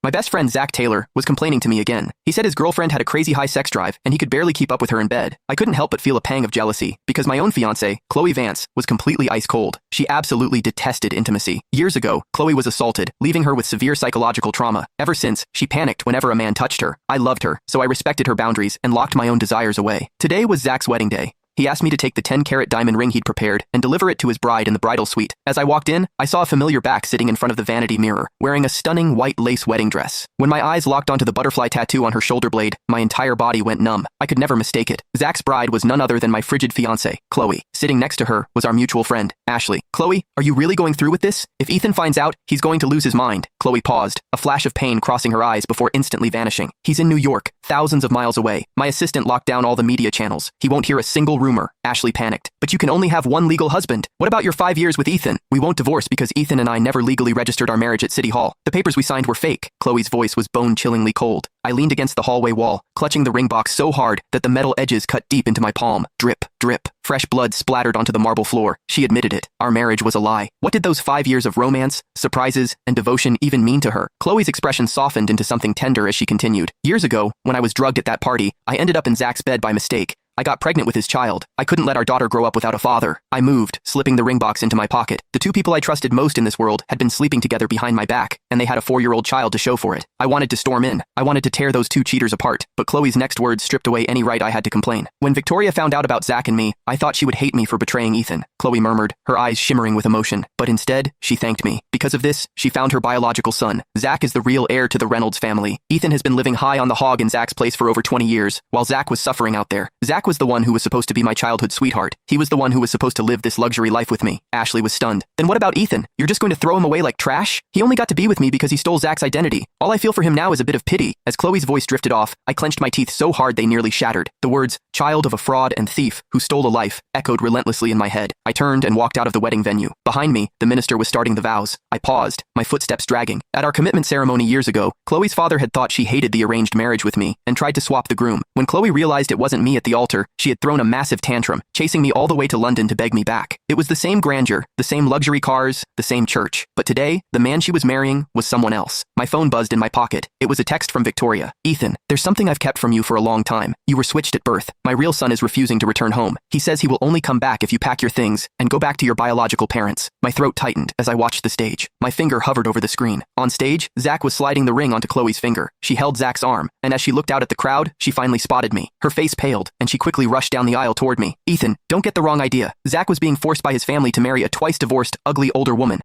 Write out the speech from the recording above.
My best friend Zach Taylor was complaining to me again. He said his girlfriend had a crazy high sex drive and he could barely keep up with her in bed. I couldn't help but feel a pang of jealousy because my own fiancée, Chloe Vance, was completely ice cold. She absolutely detested intimacy. Years ago, Chloe was assaulted, leaving her with severe psychological trauma. Ever since, she panicked whenever a man touched her. I loved her, so I respected her boundaries and locked my own desires away. Today was Zach's wedding day. He asked me to take the 10-carat diamond ring he'd prepared and deliver it to his bride in the bridal suite. As I walked in, I saw a familiar back sitting in front of the vanity mirror, wearing a stunning white lace wedding dress. When my eyes locked onto the butterfly tattoo on her shoulder blade, my entire body went numb. I could never mistake it. Zach's bride was none other than my frigid fiancée, Chloe. Sitting next to her was our mutual friend, Ashley. "Chloe, are you really going through with this? If Ethan finds out, he's going to lose his mind." Chloe paused, a flash of pain crossing her eyes before instantly vanishing. "He's in New York, thousands of miles away. My assistant locked down all the media channels. He won't hear a single rumor." Ashley panicked. "But you can only have one legal husband. What about your 5 years with Ethan?" "We won't divorce because Ethan and I never legally registered our marriage at City Hall. The papers we signed were fake." Chloe's voice was bone-chillingly cold. I leaned against the hallway wall, clutching the ring box so hard that the metal edges cut deep into my palm. Drip, drip. Fresh blood splattered onto the marble floor. She admitted it. Our marriage was a lie. What did those 5 years of romance, surprises, and devotion even mean to her? Chloe's expression softened into something tender as she continued. "Years ago, when I was drugged at that party, I ended up in Zach's bed by mistake. I got pregnant with his child. I couldn't let our daughter grow up without a father." I moved, slipping the ring box into my pocket. The two people I trusted most in this world had been sleeping together behind my back, and they had a 4-year-old child to show for it. I wanted to storm in. I wanted to tear those two cheaters apart, but Chloe's next words stripped away any right I had to complain. "When Victoria found out about Zach and me, I thought she would hate me for betraying Ethan," Chloe murmured, her eyes shimmering with emotion. "But instead, she thanked me. Because of this, she found her biological son. Zach is the real heir to the Reynolds family. Ethan has been living high on the hog in Zach's place for over 20 years, while Zach was suffering out there. Zach was the one who was supposed to be my childhood sweetheart. He was the one who was supposed to live this luxury life with me." Ashley was stunned. "Then what about Ethan? You're just going to throw him away like trash? He only got to be with me because he stole Zach's identity. All I feel for him now is a bit of pity." As Chloe's voice drifted off, I clenched my teeth so hard they nearly shattered. The words, "child of a fraud and thief who stole a life," echoed relentlessly in my head. I turned and walked out of the wedding venue. Behind me, the minister was starting the vows. I paused, my footsteps dragging. At our commitment ceremony years ago, Chloe's father had thought she hated the arranged marriage with me and tried to swap the groom. When Chloe realized it wasn't me at the altar, she had thrown a massive tantrum, chasing me all the way to London to beg me back. It was the same grandeur, the same luxury cars, the same church. But today, the man she was marrying was someone else. My phone buzzed in my pocket. It was a text from Victoria. "Ethan, there's something I've kept from you for a long time. You were switched at birth. My real son is refusing to return home. He says he will only come back if you pack your things and go back to your biological parents." My throat tightened as I watched the stage. My finger hovered over the screen. On stage, Zach was sliding the ring onto Chloe's finger. She held Zach's arm, and as she looked out at the crowd, she finally spotted me. Her face paled, and she quickly rushed down the aisle toward me. "Ethan, don't get the wrong idea. Zach was being forced by his family to marry a twice-divorced, ugly older woman.